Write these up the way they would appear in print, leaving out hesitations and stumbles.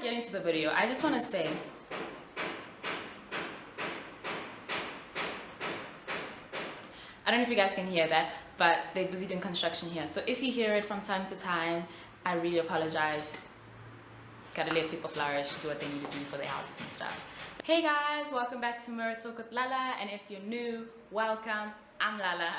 get into the video, I just want to say, I don't know if you guys can hear that, but they're busy doing construction here. So if you hear it from time to time, I really apologize. Gotta let people flourish, do what they need to do for their houses and stuff. Hey guys, welcome back to Mirror Talk with Lala, and if you're new, welcome. I'm Lala.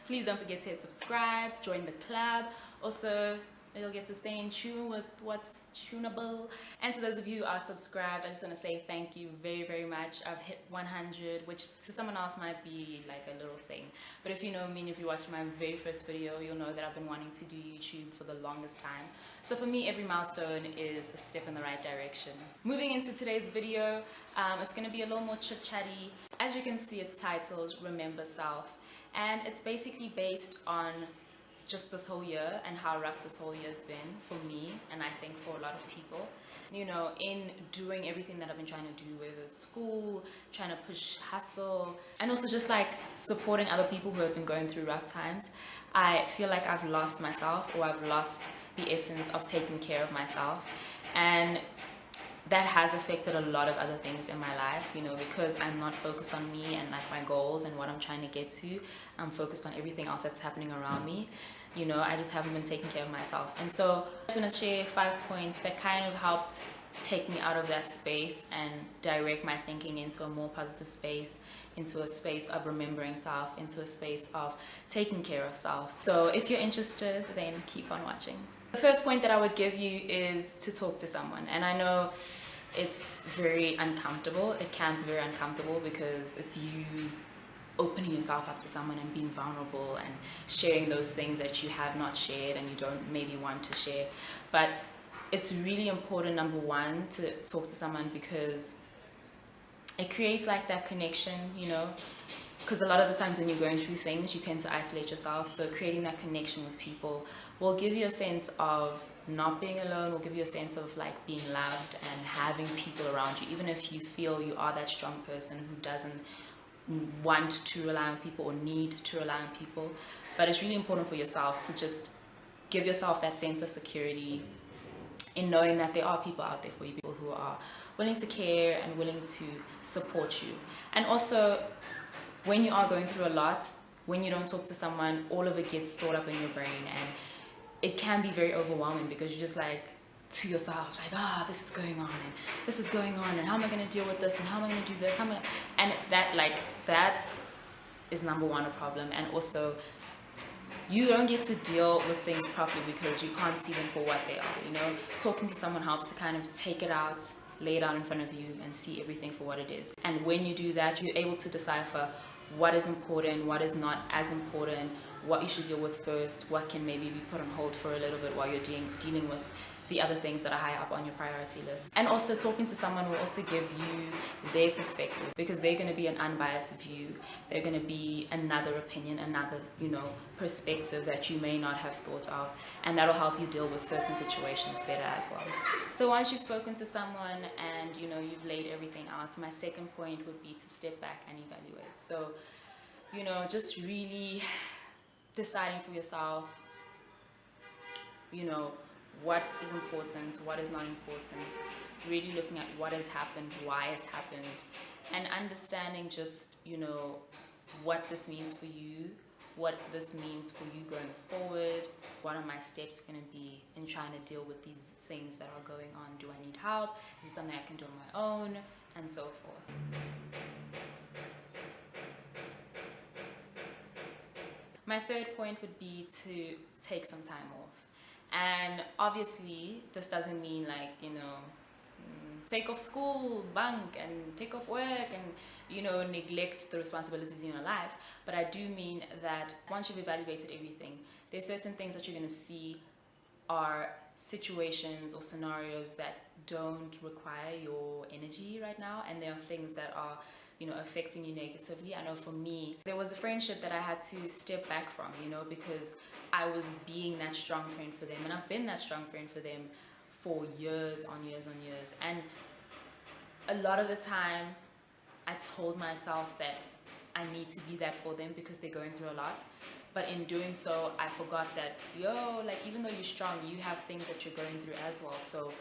Please don't forget to hit subscribe, join the club. Also, you'll get to stay in tune with what's tunable. And to those of you who are subscribed, I just want to say thank you very, very much. I've hit 100, which to someone else might be like a little thing. But if you know me and if you watched my very first video, you'll know that I've been wanting to do YouTube for the longest time. So for me, every milestone is a step in the right direction. Moving into today's video, it's going to be a little more chit-chatty. As you can see, it's titled Remember Self. And it's basically based on just this whole year and how rough this whole year has been for me, and I think for a lot of people. You know, in doing everything that I've been trying to do, whether it's school, trying to push hustle, and also just like supporting other people who have been going through rough times, I feel like I've lost myself, or I've lost the essence of taking care of myself. And that has affected a lot of other things in my life, you know, because I'm not focused on me and like my goals and what I'm trying to get to. I'm focused on everything else that's happening around me. You know, I just haven't been taking care of myself. And so I just want to share 5 points that kind of helped take me out of that space and direct my thinking into a more positive space, into a space of remembering self, into a space of taking care of self. So if you're interested, then keep on watching. The first point that I would give you is to talk to someone. And I know it's very uncomfortable. It can be very uncomfortable because it's you opening yourself up to someone and being vulnerable and sharing those things that you have not shared and you don't maybe want to share. But it's really important, number one, to talk to someone because it creates like that connection, you know, because a lot of the times when you're going through things, you tend to isolate yourself. So creating that connection with people will give you a sense of not being alone, will give you a sense of like being loved and having people around you, even if you feel you are that strong person who doesn't want to rely on people or need to rely on people. But it's really important for yourself to just give yourself that sense of security in knowing that there are people out there for you, people who are willing to care and willing to support you. And also, when you are going through a lot, when you don't talk to someone, all of it gets stored up in your brain, and it can be very overwhelming because you're just like to yourself, like, this is going on and this is going on and how am I going to deal with this and how am I going to do this? And that is number one, a problem. And also, you don't get to deal with things properly because you can't see them for what they are, you know. Talking to someone helps to kind of take it out, lay it out in front of you and see everything for what it is. And when you do that, you're able to decipher what is important, what is not as important, what you should deal with first, what can maybe be put on hold for a little bit while you're dealing with the other things that are high up on your priority list. And also talking to someone will also give you their perspective because they're going to be an unbiased view. They're going to be another opinion, another, you know, perspective that you may not have thought of, and that'll help you deal with certain situations better as well. So once you've spoken to someone and, you know, you've laid everything out, my second point would be to step back and evaluate. So, you know, just really deciding for yourself, you know, what is important, what is not important, really looking at what has happened, why it's happened, and understanding just, you know, what this means for you, what this means for you going forward, what are my steps going to be in trying to deal with these things that are going on. Do I need help? Is it something I can do on my own? And so forth. My third point would be to take some time off. And obviously, this doesn't mean like, you know, take off school, bunk, and take off work and, you know, neglect the responsibilities in your life. But I do mean that once you've evaluated everything, there's certain things that you're going to see are situations or scenarios that don't require your energy right now. And there are things that are, you know, affecting you negatively. I know for me, there was a friendship that I had to step back from, you know, because I was being that strong friend for them, and I've been that strong friend for them for years on years on years. And a lot of the time, I told myself that I need to be that for them because they're going through a lot. But in doing so, I forgot that, like, even though you're strong, you have things that you're going through as well. So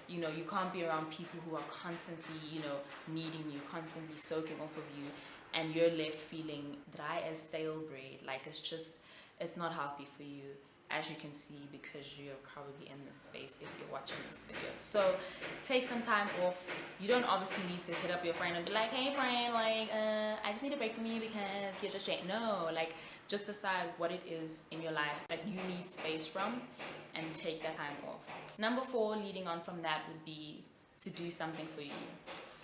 You know, you can't be around people who are constantly, you know, needing you, constantly soaking off of you, and you're left feeling dry as stale bread. Like, it's not healthy for you, as you can see, because you're probably in this space if you're watching this video. So take some time off. You don't obviously need to hit up your friend and be like, hey friend, like I just need a break from you because you're just straight. No, like, just decide what it is in your life that you need space from and take that time off. Number 4, leading on from that, would be to do something for you.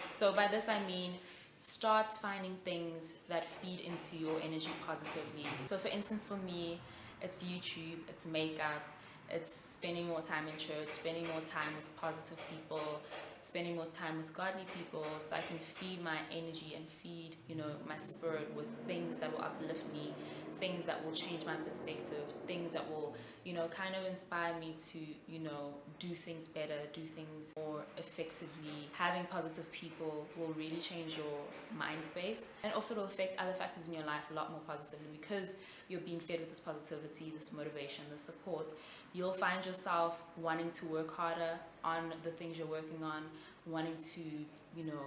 So by this I mean start finding things that feed into your energy positively. So for instance, for me, it's YouTube, it's makeup, it's spending more time in church, spending more time with positive people, spending more time with godly people, so I can feed my energy and feed, you know, my spirit with things that will uplift me, things that will change my perspective, things that will, you know, kind of inspire me to, you know, do things better, do things more effectively. Having positive people will really change your mind space, and also will affect other factors in your life a lot more positively, because you're being fed with this positivity, this motivation, this support. You'll find yourself wanting to work harder on the things you're working on, wanting to, you know,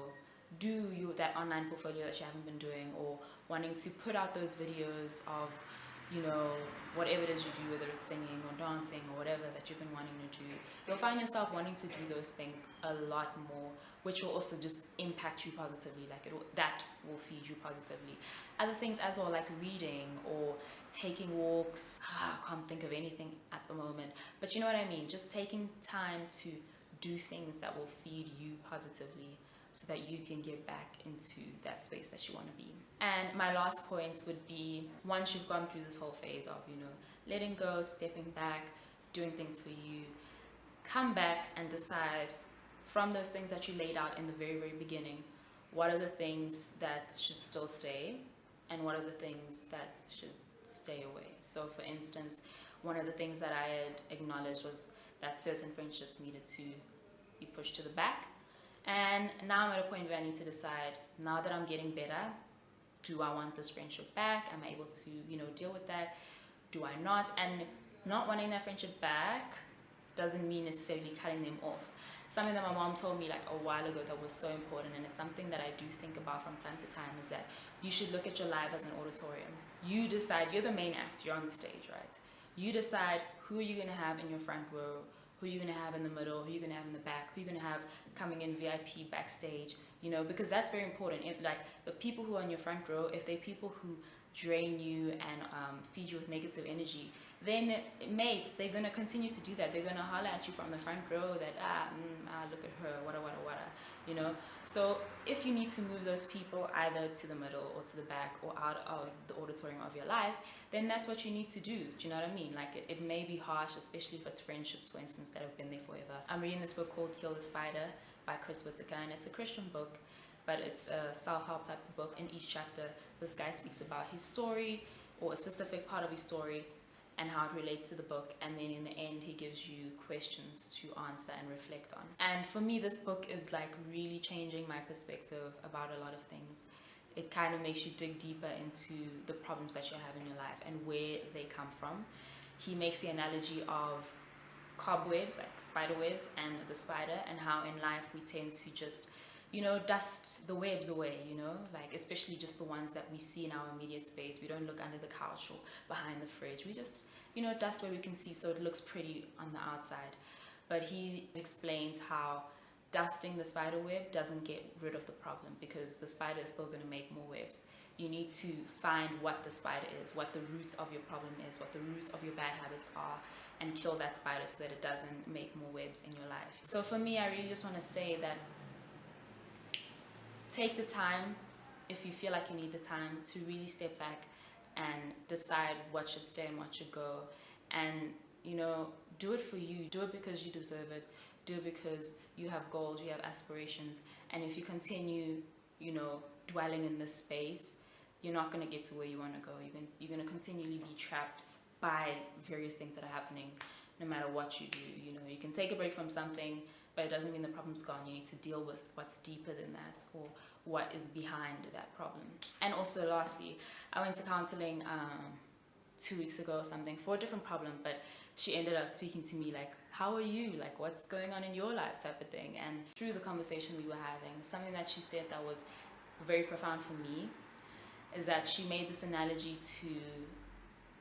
do that online portfolio that you haven't been doing, or wanting to put out those videos of, you know, whatever it is you do, whether it's singing or dancing or whatever that you've been wanting to do. You'll find yourself wanting to do those things a lot more, which will also just impact you positively. Like, that will feed you positively. Other things as well, like reading or taking walks. I can't think of anything at the moment, but you know what I mean. Just taking time to do things that will feed you positively, so that you can get back into that space that you want to be. And my last point would be, once you've gone through this whole phase of, you know, letting go, stepping back, doing things for you, come back and decide from those things that you laid out in the very, very beginning, what are the things that should still stay and what are the things that should stay away. So for instance, one of the things that I had acknowledged was that certain friendships needed to be pushed to the back. And now I'm at a point where I need to decide, now that I'm getting better, do I want this friendship back? Am I able to, you know, deal with that? Do I not? And not wanting that friendship back doesn't mean necessarily cutting them off. Something that my mom told me like a while ago that was so important, and it's something that I do think about from time to time, is that you should look at your life as an auditorium. You decide, you're the main act, you're on the stage, right? You decide who are you going to have in your front row, who you're going to have in the middle, who you're going to have in the back, who you're going to have coming in VIP backstage, you know, because that's very important. Like, the people who are in your front row, if they're people who drain you and feed you with negative energy, then mates, they're going to continue to do that. They're going to holler at you from the front row that, look at her, wada, you know. So if you need to move those people either to the middle or to the back or out of the auditorium of your life, then that's what you need to do. Do you know what I mean? Like, it may be harsh, especially if it's friendships, for instance, that have been there forever. I'm reading this book called Kill the Spider by Chris Whitaker, and it's a Christian book, but it's a self-help type of book. In each chapter, this guy speaks about his story, or a specific part of his story, and how it relates to the book, and then in the end he gives you questions to answer and reflect on. And for me, this book is like really changing my perspective about a lot of things. It kind of makes you dig deeper into the problems that you have in your life and where they come from. He makes the analogy of cobwebs, like spider webs, and the spider, and how in life we tend to just, you know, dust the webs away, you know, like especially just the ones that we see in our immediate space. We don't look under the couch or behind the fridge. We just, you know, dust where we can see so it looks pretty on the outside. But he explains how dusting the spider web doesn't get rid of the problem, because the spider is still going to make more webs. You need to find what the spider is, what the root of your problem is, what the root of your bad habits are, and kill that spider so that it doesn't make more webs in your life. So for me, I really just want to say that take the time, if you feel like you need the time, to really step back and decide what should stay and what should go. And, you know, do it for you. Do it because you deserve it. Do it because you have goals, you have aspirations. And if you continue, you know, dwelling in this space, you're not going to get to where you want to go. You're going to continually be trapped by various things that are happening, no matter what you do. You know, you can take a break from something, but it doesn't mean the problem's gone. You need to deal with what's deeper than that, or what is behind that problem. And also, lastly, I went to counseling 2 weeks ago or something for a different problem, but she ended up speaking to me like, how are you? Like, what's going on in your life type of thing. And through the conversation we were having, something that she said that was very profound for me is that she made this analogy to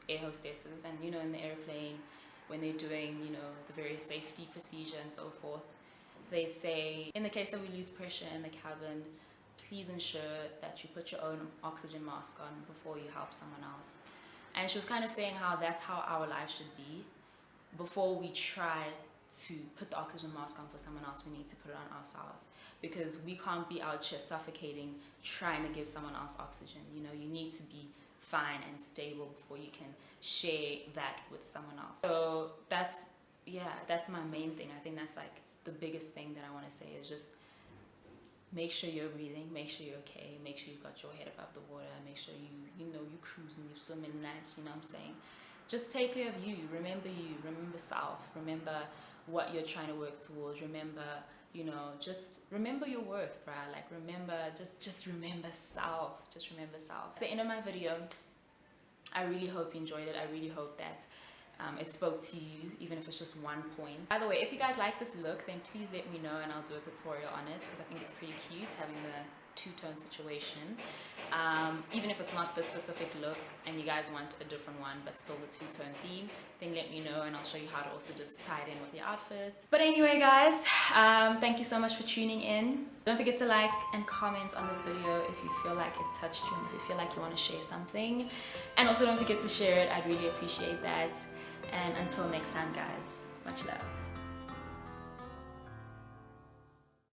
air hostesses. And, you know, in the airplane, when they're doing, you know, the various safety procedure and so forth, they say, in the case that we lose pressure in the cabin, please ensure that you put your own oxygen mask on before you help someone else. And she was kind of saying how that's how our life should be. Before we try to put the oxygen mask on for someone else, we need to put it on ourselves, because we can't be out here suffocating trying to give someone else oxygen. You know, you need to be fine and stable before you can share that with someone else. So that's my main thing. I think that's like the biggest thing that I want to say is just make sure you're breathing, make sure you're okay, make sure you've got your head above the water, make sure you're cruising, you're swimming nice, you know what I'm saying? Just take care of you, remember self, remember what you're trying to work towards, remember, you know, just remember your worth, bruh. Like, remember, just remember self, At the end of my video, I really hope you enjoyed it. I really hope that it spoke to you, even if it's just one point. By the way, if you guys like this look, then please let me know and I'll do a tutorial on it, because I think it's pretty cute having the two-tone situation. Even if it's not the specific look and you guys want a different one but still the two-tone theme, then let me know and I'll show you how to also just tie it in with your outfits. But anyway guys, thank you so much for tuning in. Don't forget to like and comment on this video if you feel like it touched you and if you feel like you want to share something. And also don't forget to share it, I'd really appreciate that. And until next time guys, much love.